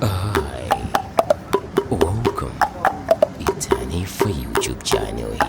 Hi, welcome. It's Honey for YouTube channel here.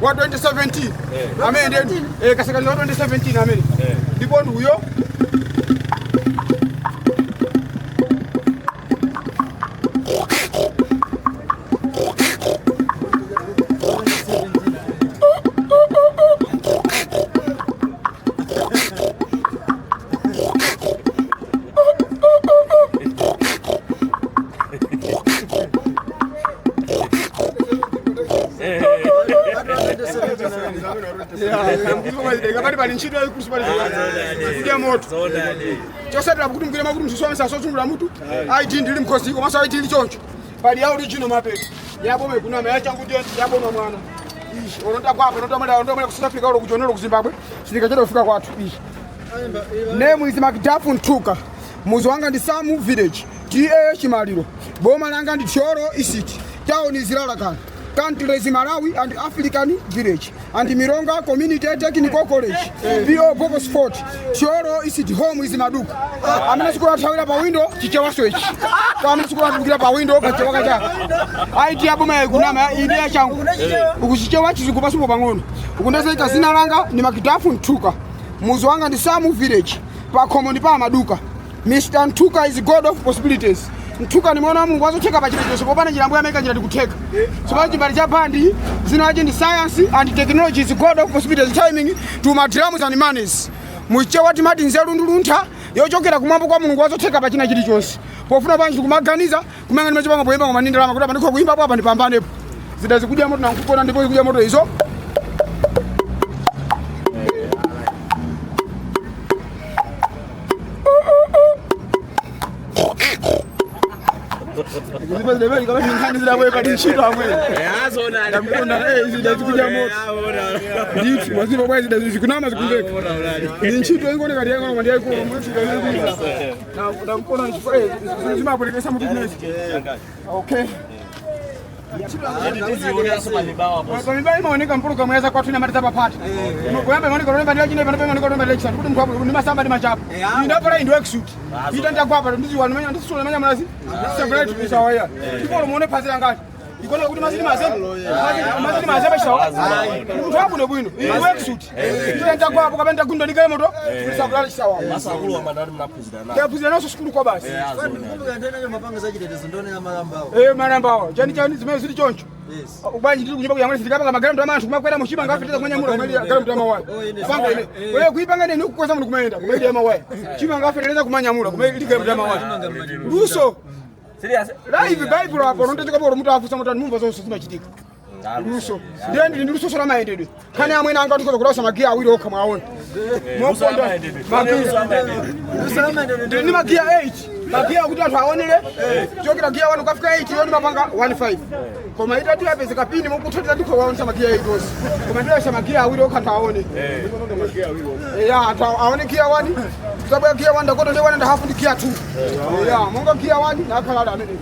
Wa 2017 amene kasakaniza 2017 amene ndipo ndiyo chosatira kuti mukire makuti msisomesa sosungula mutu ID ndili mkhosiko maso ID ili choncho pali ya original mapeto yabo mekunama yachanguti yabo na mwana ishi ononda kwapo ononda ku South Africa olo kujonero ku Zimbabwe sindika chero kufika kwathu ishi name is Makdafu Ntuka muzi wanga ndi Samu village TA Chimaliro boma langa ndi Choro Isiti town is Lalakana country is Malawi and African village and Mironga Community Technical College PO Box Fort Choro Isiti home is Maduka amene sikula thawira pa window chichewa switch kama sikula tukira pa window kachewa kacha ID yabo mayikunama idea changu ukuchichewa chizikupa supo pang'ono ukundazeka zina langa ni Makdafu Ntuka muzi wanga ndi Samu village pa common pa Maduka. Mr. Ntuka is God of possibilities. Ntuka ni mwana Mungu wazotheka pa chinthu popana chilambo yameka njira ndikutheka. Soba chimbali cha bandi zinaje ndi science and technology is God of possibilities timing to materials and monies. Muche wati mati nzeru nduluntha yochokera kumwambo kwa Mulungu wazotheka pa china chilichonse. Pofuna banji kumaganiza kumanga ndimache panga poyemba ngoma ndindalama kuti pandikho kuimba apa ndipambanepo. Zida zikudya moto na nkupona ndipo zikudya moto izo. Ndibazile kama ningani zila wewe padi shito amwe. Azona ndamkona zida zikuja moto. Nditi mazipo kwa zida zikunama zikundeka. Ni shito ngone kali yangu ngoma ndiye ko mwetu na ndamkona zima apelekesa mtu mwezi. Okay. Mibao imeoneka mpuluka mweza kwa tuna matata papati. Kuyamba imeoneka rolemba ndio jine panapo imeoneka rolemba election. Kuti mkwapo ni masamba ni machapo. Ndapala ndo execute. Ita kwa hapa ndizi wanu manya ndisule manya mlazi. Separate ni sawa ya. Ndipo muone pasi ngati. Ikona kuti mazini mazembe. Mazini mazembe sawa. Mtu hapo ndo bwino. Execute. Ita kwa hapo kapenda gundo likaye moto. Separate sawa. Masakulu wa madari mnapuzida na. Tapuzida naso sukulu kwa basi. Mapanga za jitetezo ndone ya marambao. Marambao. Chani zimeo zili choncho. Yes. Ubanji ndiri kunyumba kuyamwe sitikapa kama garamu tamantu kumakwera muchiba ngafiteza kumanya mura kumenya garamu tamawayi. Panga ine. Wewe kuipanga nene ukukoza mu kumenda kumenya yamawayi. Chiba ngafiteza kumanya mura kumenya garamu tamawayi. Luso. Serious. Live Bible hapo ndoteka boro mutu afusa mutu mumva zonse zimachitika. Luso. Ndi luso sura maendedwe. Kane amwe nanga ndikoza kulosa magia awiri okha mwaona. Moponda. Magia. Ndi magia 8. Magia kuti anthu aonere. Chokera gia 1 ukafika 8 yoni mapanga 15. Koma ita tu yapeze kapini mukutotera ndiko waonesa magia 8 osi. Koma ndio yasha magia awiri okha anthu aone. Magia awiri. Ya anthu aone gia 1. Sababu gia 1 ndakota ndi 1 and half ndi gia 2. Ya munga gia 1 nakhala amene.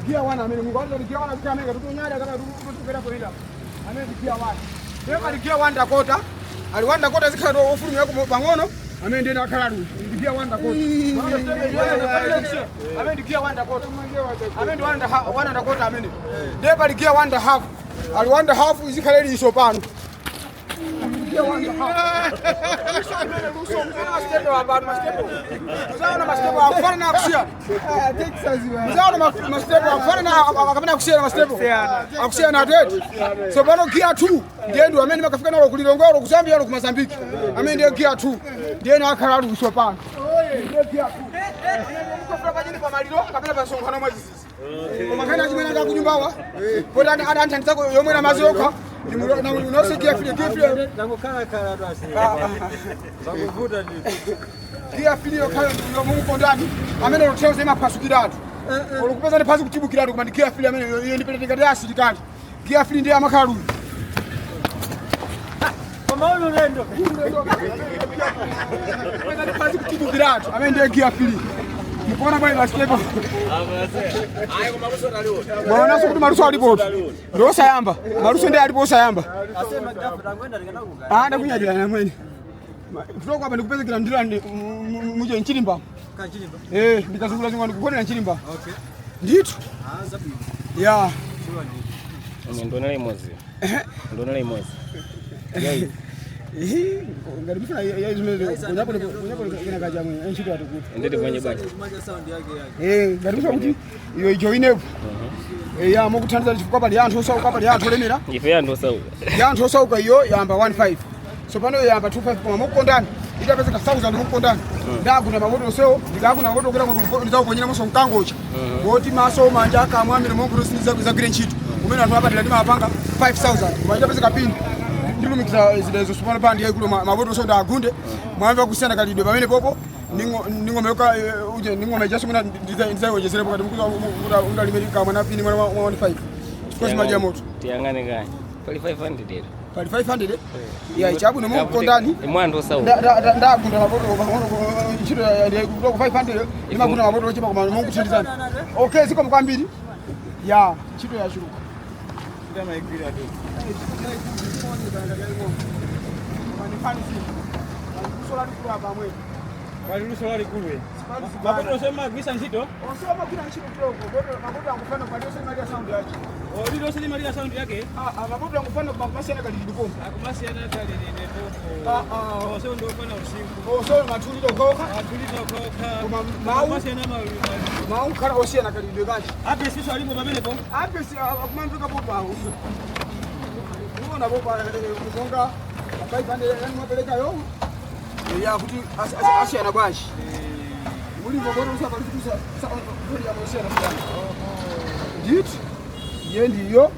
Gia 1 amene mungu ndo gia 1 kutameka tutonyada kana tukupera kwenda. Amene gia 1. Ndipo gia 1 ndakota. Ali 1 ndakota zikhala ofulu yako pang'ono. Amene ndiye nakhala lu. Ndikia wanda kota. Amene ndikia wanda kota. Amene wanda kota amene. Ndiye pali kia wanda half. Ali wanda half izikhaleli iso pano. Ndikia wanda half. Luso mwana step abantu mastepo. Uzaona mastepo afana na kusia. Texas bwana. Uzaona mastepo afana na akapenda kusia na mastepo. Akusia na date. So pano kia 2. Ndiye ndo amene makafika nalo kulilongoro kuzambia nalo kumazambiki. Amene ndiye kia 2. Ndiye nakhala luso pano. Ndiye kia 2. Mukofuna pajini pa maliro kapena pa sonkhano mwazisi. Koma kana chimene ngakunyumbawa. Kodi anthandisa yomwe na mazioka. Unosikia fili Nangokhala khala basi. Zakuvuta ndi. Kia fili yokhala yomungu ndani amene utheuze mapasukiratu. Olukupeza ne pasi kutibukira kumandi gear free amene yo ndipelete ngati asilikali. Gear free ndi amakhalu. Koma uno lendo. Peza ne pasi kutibukira amene ndi gear free. Mukona bali baskepo. Ayi koma Maluso taliwo. Mwana so kuti Maluso alipo. Ndo sayamba. Maluso ndi alipo sayamba. Asema gafu tangwenda likanakuka. Ndakunyadira na mwene. Kutoka hapa nikupezekera ndilande muje nchilimba. Kachilimba. Ndikazungula zingwa ndikukonera nchilimba. Okay. Ndithu. Zabwino. Ya. Ndonera imodzi. Ndonera imodzi. Yayi. Ngati mfuna yaizimele unyapo kena kaja mwe enchito atukuti. Ndete kwenye bwana. Kumanja sound yake. Ngati mfuna kuti iyo ijoinepo. Ya mukuthandiza chifukwa pali anthu osauka pali anthu olemera. Ife anthu osauka. Ya anthu osauka iyo yamba 15. So pano yamba 25 koma mukondani. Itapezeka 1000 mukondani. Ndaguna mamoto seo ndikaguna mamoto kwera kuti ndizakuponyera moso mkangocha. Woti maso manja akamwamire mongo rosiniza kuzagire ntchito. Umene anthu abatira ndi mapanga 5000. Koma itapezeka pindi. Ndilumikira zilezo sumana pandi yaikulo maboto so ndagunde mwamva kusiyana kalidwe pamene popo ningomeka uje ningome jaso muna ndizayojezere pokati mkuza undalimerika mwana pini mwana 15 chikosi maji ya moto tiyangane kanye pali 500 pali 500 ya ichabu no mukondani imwando sauka ndagunda maboto chiro ya kutoka 500 imagunda maboto ochipa koma munguthandizana okay ziko mkwambiri ya chiro ya shuruka Ndama ikwira tu. Waluso walikulu. Maboto sema gwisa ntchito? Osoma kila ntchito kidogo. Maboto angufana kwa dose mali ya sound yake. Olilo sili mali ya sound yake? Maboto angufana kwa kumasiana kali ndipo. Akumasiana kali ni ndoko. Oso ndo fana usiku. Oso matulito koka. Atulito koka. Kuma mau. Kumasiana malu. Mau kala osiana kali ndipo kati. Ape sisi alipo pamene po? Ape si akumamvika popo aho. Unaona popo kukonga. Akaipande yani mapeleka yo. Ya kuti asiana bwashi. Muri ngobona usaba kutusa kuri ya mosiana fulani. Ndit. Yendi yo.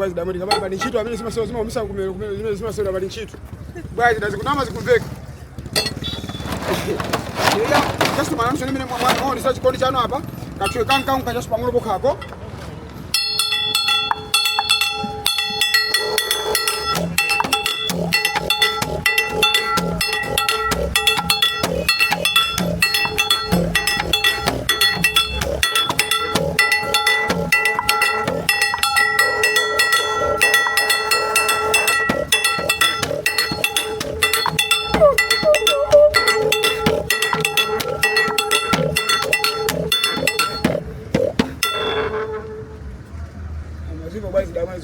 bwazi damuri kama bali nchito amene sima sio umisa kumele sima sio bali nchito bwazi ndazi kunama zikumveka ya customer amsho mimi mwana ni search code chano hapa kachwe kanka unkaja spangolo bokako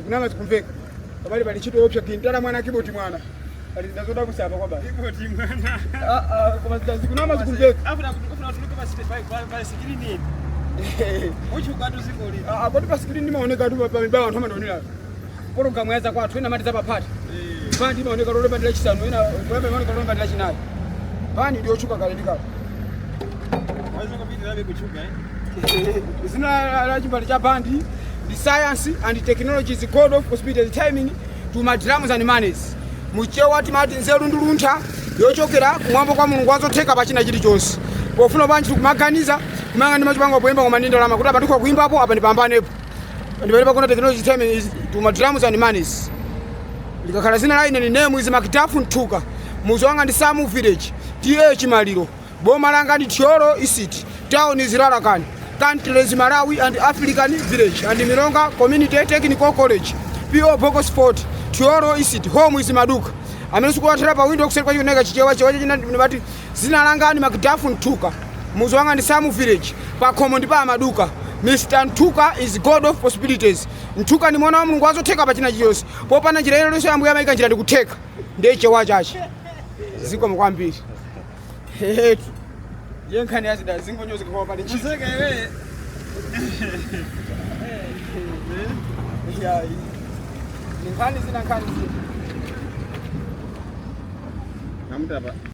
kunama zikumveka kabali bali chito option kintala mwana kiboti mwana bali ndazoda kusapa kwa bali kiboti mwana kwa sababu kunama zikumveka afu na tunuka basi bali sikini nini uchi ukatu zikoli kwa tu sikini ni maoneka tu pa mibao ntoma ndonila program yaza kwa twina mati za papati bandi maoneka role bandi la chisano ina wewe maoneka role bandi la chinayo bandi ndio chuka kale ndika wazo ngabidi labe kuchuka zina la chimbali cha bandi the science and technology is god of prosperity timing to my drums and monies. Muchewa timati nzeru nduluntha yochokera kumwambo kwa mulungu azotheka pachina chilichonse. Pofuna banji kumaganiza kumanga ndi machipanga poyimba koma ndi ndalama kuti apandikwa kuimbapo apa ndipambanepo. Ndipalipa kuna technology timing is to my drums and monies. Likakhala zina la ine ni name is Makitafu Ntuka. Muzi wanga ndi Samu village. Tiye Chimaliro. Boma langa ndi Tiolo Isiti. Town is Rarakan. Country is Malawi and African village. And Milonga Community Technical College. P.O. Boko Sport. Tiolo Isiti. Home is Maduka. Amene sikuwathera pa window kuseri kwa chioneka chichewa china ndibati zina langa ndi Makitafu Ntuka. Muzi wanga ndi Samu village. Pa khomo ndi pa Maduka. Mr. Ntuka is God of possibilities. Ntuka ni mwana wa mulungu azotheka pachina chiyonse. Popana njira ino lonse ambuye amayika njira ndikutheka. Ndiye chewa chache. Ziko mkwambiri. Hehetu. Yenkhani yazida zingonyozi kwa pali chisi. Museke wewe. Ya. Nkhani zina nkhani zina. Namtapa.